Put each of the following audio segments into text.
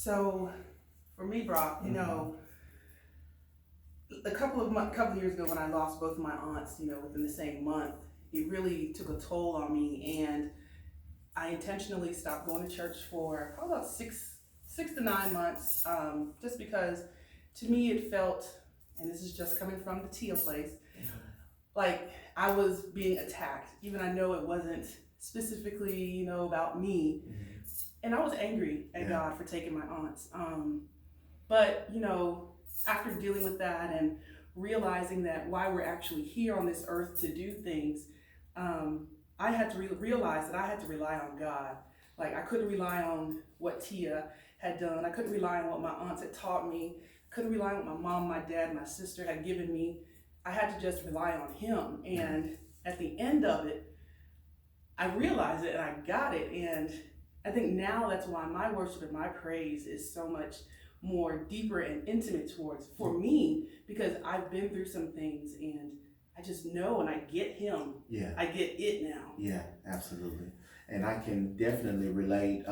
So for me, Brock, a couple of years ago when I lost both of my aunts, within the same month, it really took a toll on me, and I intentionally stopped going to church for probably about 6 to 9 months, just because to me it felt, and this is just coming from the Tia place, like I was being attacked, even I know it wasn't specifically, about me. And I was angry at God for taking my aunts. But, after dealing with that and realizing that why we're actually here on this earth to do things, I had to realize that I had to rely on God. Like, I couldn't rely on what Tia had done. I couldn't rely on what my aunts had taught me. I couldn't rely on what my mom, my dad, my sister had given me. I had to just rely on Him. And at the end of it, I realized it and I got it. And I think now that's why my worship and my praise is so much more deeper and intimate for me, because I've been through some things and I just know and I get Him. Yeah. I get it now. Yeah, absolutely. And I can definitely relate.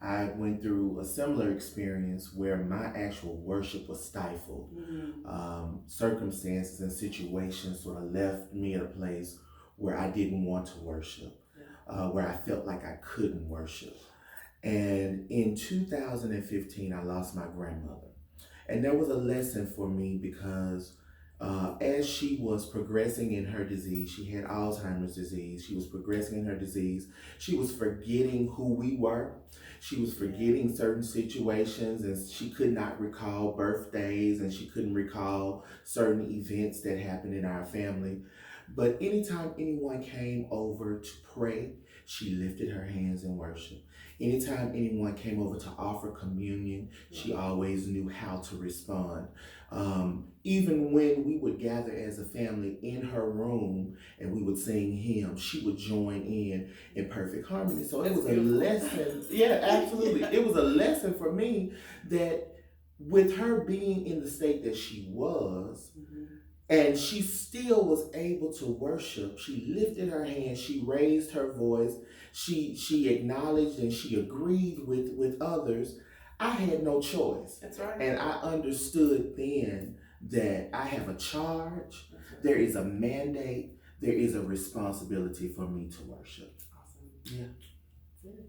I went through a similar experience where my actual worship was stifled. Circumstances and situations sort of left me at a place where I didn't want to worship, where I felt like I couldn't worship. And in 2015, I lost my grandmother. And there was a lesson for me because as she was progressing in her disease, she had Alzheimer's disease. She was progressing in her disease. She was forgetting who we were. She was forgetting certain situations, and she could not recall birthdays, and she couldn't recall certain events that happened in our family. But anytime anyone came over to pray, she lifted her hands in worship. Anytime anyone came over to offer communion, she always knew how to respond. Even when we would gather as a family in her room and we would sing hymns, she would join in perfect harmony. So it was a lesson. Yeah, absolutely. It was a lesson for me that with her being in the state that she was, and she still was able to worship. She lifted her hands, she raised her voice, she acknowledged and she agreed with others. I had no choice. That's right. And I understood then that I have a charge, there is a mandate, there is a responsibility for me to worship. Awesome. Yeah. That's it.